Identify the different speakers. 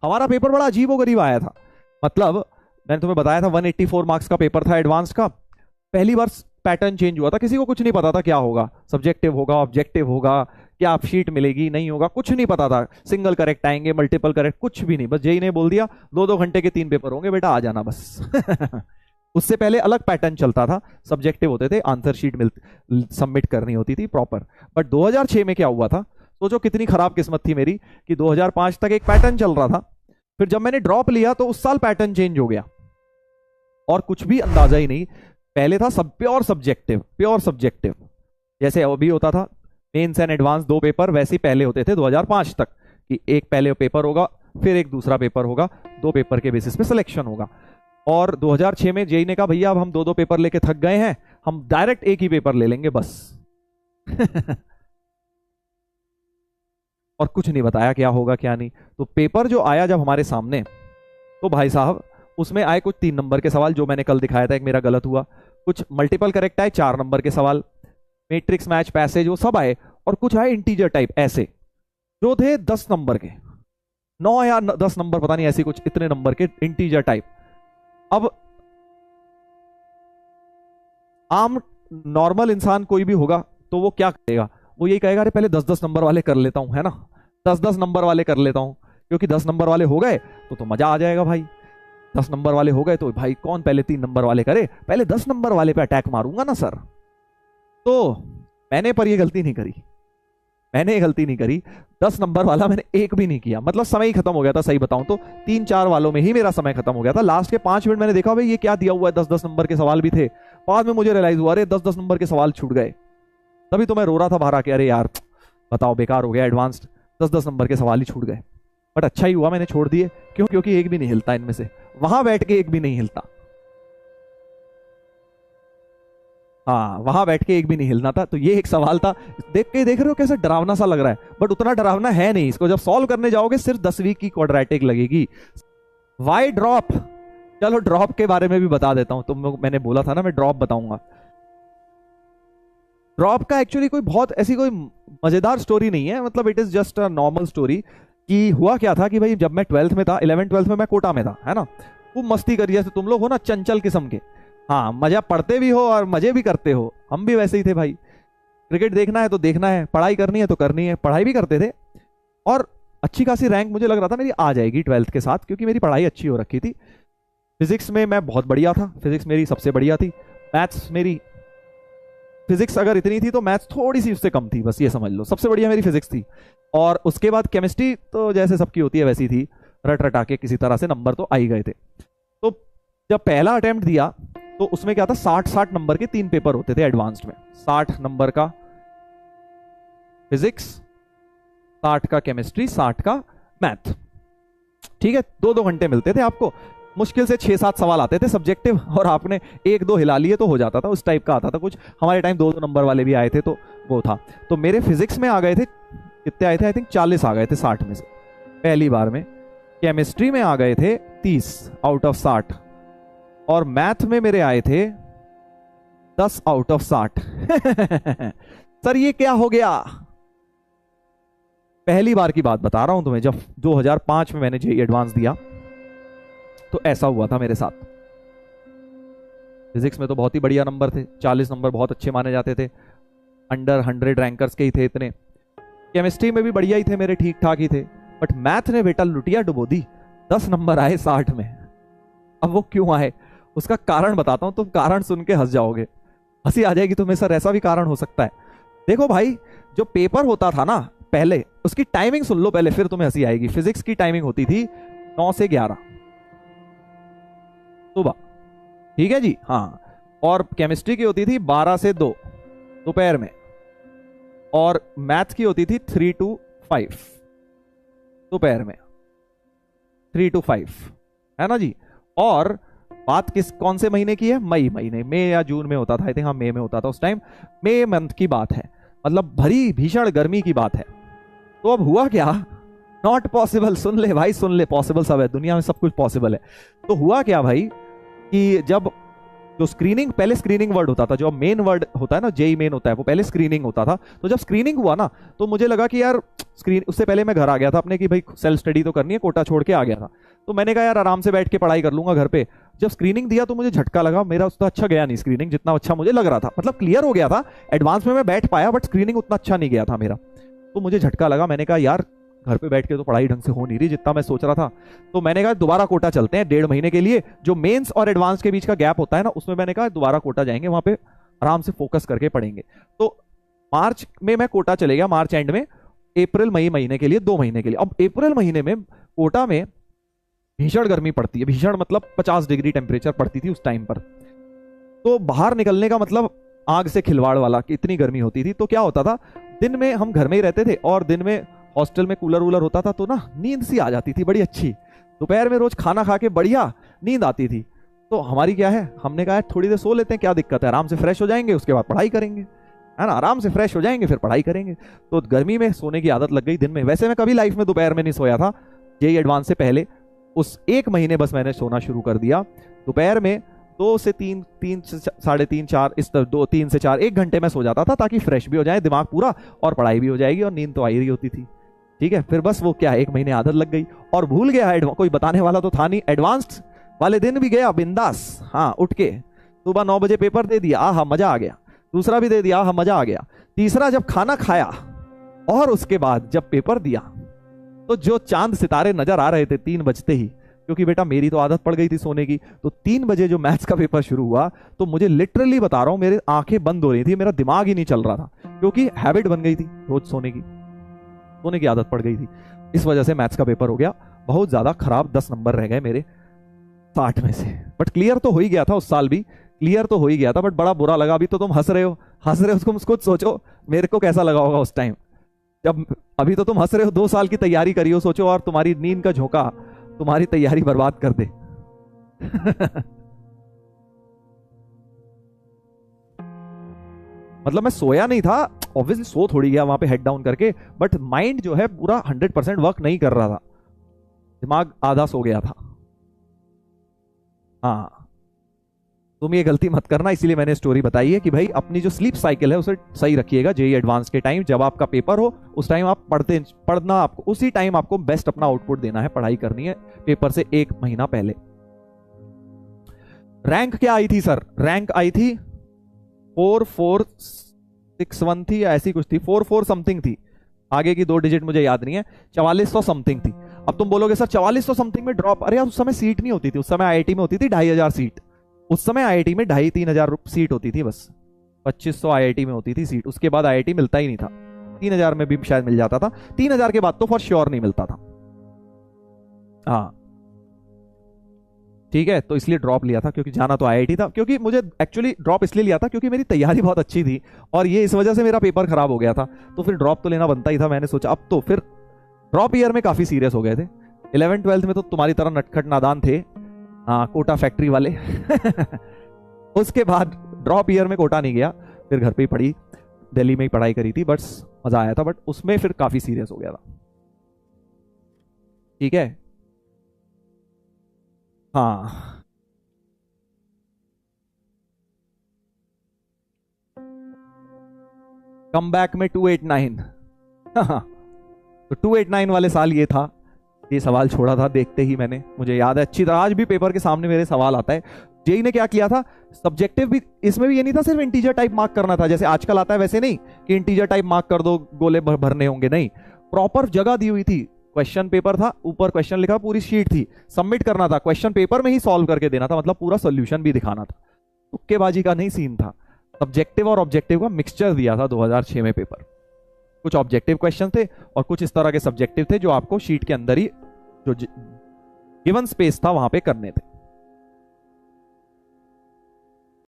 Speaker 1: हमारा पेपर बड़ा अजीबोगरीब आया था। मतलब मैंने तुम्हें बताया था 184 मार्क्स का पेपर था एडवांस का। पहली बार पैटर्न चेंज हुआ था, किसी को कुछ नहीं पता था क्या होगा, सब्जेक्टिव होगा, ऑब्जेक्टिव होगा, क्या आप शीट मिलेगी नहीं होगा, कुछ नहीं पता था। सिंगल करेक्ट आएंगे, मल्टीपल करेक्ट, कुछ भी नहीं। बस जेई ने बोल दिया 2-2 घंटे के 3 पेपर होंगे बेटा, आ जाना बस। उससे पहले अलग पैटर्न चलता था, सब्जेक्टिव होते थे, आंसर शीट सबमिट करनी होती थी प्रॉपर। बट 2006 में क्या हुआ था, सोचो कितनी खराब किस्मत थी मेरी कि 2005 तक एक पैटर्न चल रहा था, फिर जब मैंने ड्रॉप लिया तो उस साल पैटर्न चेंज हो गया और कुछ भी अंदाजा ही नहीं। पहले था सब प्योर सब्जेक्टिव, जैसे अभी होता था मेंस एंड एडवांस 2 पेपर, वैसे ही पहले होते थे 2005 तक कि एक पहले पेपर होगा फिर एक दूसरा पेपर होगा, 2 पेपर के बेसिस पे सिलेक्शन होगा। और 2006 में जेई ने कहा भैया अब हम 2-2 पेपर लेके थक गए हैं, हम डायरेक्ट एक ही पेपर ले लेंगे बस। और कुछ नहीं बताया क्या होगा क्या नहीं। तो पेपर जो आया जब हमारे सामने, तो भाई साहब उसमें आए कुछ 3 नंबर के सवाल जो मैंने कल दिखाया था, एक मेरा गलत हुआ, कुछ मल्टीपल करेक्ट आए 4 नंबर के सवाल, मैट्रिक्स मैच पैसेज वो सब आए, और कुछ आए इंटीजर टाइप ऐसे जो थे 10 नंबर के, 9 या 10 नंबर पता नहीं, ऐसे कुछ इतने नंबर के इंटीजर टाइप। अब आम नॉर्मल इंसान कोई भी होगा तो वो क्या करेगा, वो यही कहेगा अरे पहले 10-10 नंबर वाले कर लेता हूं, है ना, 10-10 नंबर वाले कर लेता हूं, क्योंकि 10 नंबर वाले हो गए तो मजा आ जाएगा भाई। 10 नंबर वाले हो गए तो भाई कौन पहले 3 नंबर वाले करे, पहले 10 नंबर वाले पे अटैक मारूंगा ना सर। तो मैंने पर ये गलती नहीं करी, मैंने ये गलती नहीं करी, 10 नंबर वाला मैंने एक भी नहीं किया, मतलब समय ही खत्म हो गया था सही बताऊं तो, 3-4 वालों में ही मेरा समय खत्म हो गया था। लास्ट के 5 मिनट मैंने देखा भाई ये क्या दिया हुआ है, 10-10 नंबर के सवाल भी थे, बाद में मुझे रियलाइज हुआ अरे 10-10 नंबर के सवाल छूट गए। तभी तो मैं रो रहा था बाहर आके, अरे यार बताओ बेकार हो गया, एडवांस्ड 10-10 नंबर के सवाल ही छूट गए। बट अच्छा ही हुआ मैंने छोड़ दिए, क्यों, क्योंकि एक भी नहीं हिलता इनमें से, वहां बैठ के एक भी नहीं हिलता। हाँ वहां बैठ के एक भी नहीं हिलना था। तो ये एक सवाल था, देख रहे हो कैसे डरावना सा लग रहा है, बट उतना डरावना है नहीं। इसको जब सॉल्व करने जाओगे सिर्फ 10वीं की क्वाड्रेटिक लगेगी। वाई ड्रॉप, चलो ड्रॉप के बारे में भी बता देता हूं, तुम मैंने बोला था ना मैं ड्रॉप बताऊंगा। ड्रॉप का एक्चुअली कोई बहुत ऐसी कोई मजेदार स्टोरी नहीं है, मतलब it is just a normal story. कि हुआ क्या था कि भाई जब मैं 12th में था, 11th-12th में मैं कोटा में था, है ना, खूब मस्ती करी, जैसे तुम लोग हो ना चंचल किस्म के, हाँ मजा पढ़ते भी हो और मजे भी करते हो, हम भी वैसे ही थे भाई। क्रिकेट देखना है तो देखना है, पढ़ाई करनी है तो करनी है, पढ़ाई भी करते थे। और अच्छी खासी रैंक मुझे लग रहा था मेरी आ जाएगी 12th के साथ, क्योंकि मेरी पढ़ाई अच्छी हो रखी थी। फिजिक्स में मैं बहुत बढ़िया था, फिजिक्स मेरी सबसे बढ़िया थी। मैथ्स मेरी, फिजिक्स अगर इतनी थी तो मैथ्स थोड़ी सी उससे कम थी, बस ये समझ लो, सबसे बढ़िया मेरी फिजिक्स थी। और उसके बाद केमिस्ट्री तो जैसे सबकी होती है वैसी थी, रट रटा के किसी तरह से नंबर तो आ ही गए थे। तो जब पहला अटेम्प्ट दिया तो उसमें क्या था, 60-60 नंबर के 3 पेपर होते थे एडवांस्ड में, 60 नंबर का फिजिक्स, 60 का केमिस्ट्री, 60 का मैथ, ठीक है, 2-2 घंटे मिलते थे आपको। मुश्किल से 6-7 सवाल आते थे सब्जेक्टिव, और आपने 1-2 हिला लिए तो हो जाता था, उस टाइप का आता था कुछ। हमारे टाइम 2-2 नंबर वाले भी आए थे तो वो था। तो मेरे फिजिक्स में आ गए थे, कितने आए थे, आई थिंक 40 आ गए थे 60 में से पहली बार में। केमिस्ट्री में आ गए थे 30 आउट ऑफ 60, और मैथ में मेरे आए थे 10 आउट ऑफ 60। सर ये क्या हो गया, पहली बार की बात बता रहा हूं तुम्हें, जब 2005 में मैंने जेईई एडवांस दिया तो ऐसा हुआ था मेरे साथ। फिजिक्स में तो बहुत ही बढ़िया नंबर थे, 40 नंबर बहुत अच्छे माने जाते थे, अंडर 100 रैंकर्स के ही थे इतने। केमिस्ट्री में भी बढ़िया ही थे मेरे, ठीक ठाक ही थे। बट मैथ ने बेटा लुटिया डुबो दी, 10 नंबर आए 60 में। अब वो क्यों आए, उसका कारण बताता हूं, तुम कारण सुन के हंस जाओगे, हंसी आ जाएगी तुम्हें, सर ऐसा भी कारण हो सकता है। देखो भाई, जो पेपर होता था ना पहले, उसकी टाइमिंग सुन लो पहले, फिर तुम्हें हंसी आएगी। फिजिक्स की टाइमिंग होती थी 9 से 11 सुबह, ठीक है जी, हाँ। और केमिस्ट्री की होती थी 12 से 2 दोपहर में, और मैथ की होती थी 3 to 5 दोपहर में, 3 to 5, है ना जी। और बात कौन से महीने की है, मई महीने, मई या जून में होता था, आई थिंक हाँ मई में होता था उस टाइम, मई मंथ की बात है, मतलब भरी भीषण गर्मी की बात है। तो अब हुआ क्या, नॉट पॉसिबल, सुन ले भाई सुन ले, पॉसिबल सब है दुनिया में, सब कुछ पॉसिबल है। तो हुआ क्या भाई कि जब जो स्क्रीनिंग, पहले स्क्रीनिंग वर्ड होता था, जो मेन वर्ड होता है ना, जेई मेन होता है, वो पहले स्क्रीनिंग होता था। तो जब स्क्रीनिंग हुआ ना, तो मुझे लगा कि यार स्क्रीन, उससे पहले मैं घर आ गया था अपने कि भाई सेल्फ स्टडी तो करनी है, कोटा छोड़ के आ गया था। तो मैंने कहा यार आराम से बैठ के पढ़ाई कर लूंगा घर पे। जब स्क्रीनिंग दिया तो मुझे झटका लगा, मेरा उतना अच्छा गया नहीं स्क्रीनिंग जितना अच्छा मुझे लग रहा था। मतलब क्लियर हो गया था, एडवांस में मैं बैठ पाया, बट स्क्रीनिंग उतना अच्छा नहीं गया था मेरा। तो मुझे झटका लगा, मैंने कहा यार घर पे बैठ के तो पढ़ाई ढंग से हो नहीं रही जितना मैं सोच रहा था। तो मैंने कहा दोबारा कोटा चलते हैं 1.5 महीने के लिए, जो मेंस और एडवांस के बीच का गैप होता है ना, उसमें मैंने कहा दोबारा कोटा जाएंगे, वहां पे आराम से फोकस करके पढ़ेंगे। तो मार्च में मैं कोटा चले गया, मार्च एंड में, अप्रैल मई महीने के लिए, 2 महीने के लिए। अब अप्रैल महीने में कोटा में भीषण गर्मी पड़ती है, भीषण मतलब 50 डिग्री टेम्परेचर पड़ती थी उस टाइम पर। तो बाहर निकलने का मतलब आग से खिलवाड़ वाला कि इतनी गर्मी होती थी। तो क्या होता था, दिन में हम घर में ही रहते थे और दिन में हॉस्टल में कूलर वूलर होता था, तो ना नींद सी आ जाती थी बड़ी अच्छी। दोपहर में रोज खाना खा के बढ़िया नींद आती थी। तो हमारी क्या है, हमने कहा थोड़ी देर सो लेते हैं, क्या दिक्कत है, आराम से फ्रेश हो जाएंगे, उसके बाद पढ़ाई करेंगे, है ना, आराम से फ्रेश हो जाएंगे फिर पढ़ाई करेंगे। तो गर्मी में सोने की आदत लग गई दिन में। वैसे मैं कभी लाइफ में दोपहर में नहीं सोया था, जेईई एडवांस से पहले उस 1 महीने बस मैंने सोना शुरू कर दिया दोपहर में 2 से 3, 3 से 3.5, 4, इस तरह 2, 3 से 4, 1 घंटे में सो जाता था, ताकि फ्रेश भी हो जाए दिमाग पूरा और पढ़ाई भी हो जाएगी और नींद तो आ ही रही होती थी। ठीक है, फिर बस वो क्या 1 महीने आदत लग गई और भूल गया, कोई बताने वाला तो था नहीं। एडवांस्ड वाले दिन भी गया बिंदास, हाँ, उठ के सुबह 9 बजे पेपर दे दिया, आहा मजा आ गया। दूसरा भी दे दिया, आहा मजा आ गया। तीसरा जब खाना खाया और उसके बाद जब पेपर दिया, तो जो चांद सितारे नजर आ रहे थे 3 बजते ही, क्योंकि बेटा मेरी तो आदत पड़ गई थी सोने की। तो 3 बजे जो मैथ्स का पेपर शुरू हुआ, तो मुझे लिटरली बता रहा हूं, मेरी आंखें बंद हो रही थी, मेरा दिमाग ही नहीं चल रहा था, क्योंकि हैबिट बन गई थी रोज सोने की आदत पड़ गई थी। इस वजह से मैथ्स का पेपर हो गया बहुत ज्यादा खराब, 10 नंबर रह गए मेरे 60 में से। बट क्लियर तो हो ही गया था, उस साल भी क्लियर तो हो ही गया था, बट बड़ा बुरा लगा। अभी तो तुम हंस रहे हो, उसको खुद सोचो मेरे को कैसा लगा होगा उस टाइम जब, अभी तो तुम हंस रहे हो, 2 साल की तैयारी करी हो, सोचो, और तुम्हारी नींद का झोंका तुम्हारी तैयारी बर्बाद कर दे। मतलब मैं सोया नहीं था, ऑब्वियसली सो थोड़ी गया वहां पे हेड डाउन करके, बट माइंड जो है पूरा 100% वर्क नहीं कर रहा था, दिमाग आधा सो गया था। हाँ, तुम ये गलती मत करना, इसीलिए मैंने स्टोरी बताई है कि भाई अपनी जो स्लीप साइकिल है उसे सही रखिएगा। जेईई एडवांस के टाइम जब आपका पेपर हो, उस टाइम आप पढ़ना, आपको उसी टाइम आपको बेस्ट अपना आउटपुट देना है, पढ़ाई करनी है पेपर से 1 महीना पहले। रैंक क्या आई थी सर? रैंक आई थी 4461 थी या ऐसी कुछ थी, 44 समथिंग थी, आगे की 2 डिजिट मुझे याद नहीं है, 4400 समथिंग थी। अब तुम बोलोगे सर 4400 समथिंग में ड्रॉप, अरे यार उस समय सीट नहीं होती थी, उस समय आईआईटी में होती थी 2500 सीट। उस समय आईआईटी में 2500-3000 सीट होती थी बस, 2500 आईआईटी में होती थी सीट, उसके बाद आईआईटी मिलता ही नहीं था। 3000 में भी शायद मिल जाता था, 3000 के बाद तो फॉर श्योर नहीं मिलता था। हाँ ठीक है, तो इसलिए ड्रॉप लिया था, क्योंकि जाना तो आईआईटी था। क्योंकि मुझे एक्चुअली ड्रॉप इसलिए लिया था क्योंकि मेरी तैयारी बहुत अच्छी थी और ये इस वजह से मेरा पेपर खराब हो गया था, तो फिर ड्रॉप तो लेना बनता ही था। मैंने सोचा अब तो, फिर ड्रॉप ईयर में काफी सीरियस हो गए थे। 11th-12th में तो तुम्हारी तरह नटखट नादान थे, हाँ, कोटा फैक्ट्री वाले। उसके बाद ड्रॉप ईयर में कोटा नहीं गया, फिर घर पे ही पढ़ी, दिल्ली में ही पढ़ाई करी थी, बस मजा आया था, बट उसमें फिर काफी सीरियस हो गया था। ठीक है, हाँ, कम बैक में 289। तो 289 वाले साल ये था, ये सवाल छोड़ा था देखते ही मैंने, मुझे याद है अच्छी तरह, आज भी पेपर के सामने मेरे सवाल आता है। जेई ने क्या किया था, सब्जेक्टिव भी इसमें भी ये नहीं था सिर्फ इंटीजर टाइप मार्क करना था, जैसे आजकल आता है वैसे नहीं कि इंटीजर टाइप मार्क कर दो गोले भरने होंगे, नहीं, प्रॉपर जगह दी हुई थी। क्वेश्चन पेपर था, ऊपर क्वेश्चन लिखा, पूरी शीट थी, सबमिट करना था, क्वेश्चन पेपर में ही सॉल्व करके देना था, मतलब पूरा सोल्यूशन भी दिखाना था। तुक्केबाजी का नहीं सीन था, सब्जेक्टिव और ऑब्जेक्टिव का मिक्सचर दिया था 2006 में पेपर। कुछ ऑब्जेक्टिव क्वेश्चन थे और कुछ इस तरह के सब्जेक्टिव थे जो आपको शीट के अंदर ही जो गिवन स्पेस था वहां पे करने थे।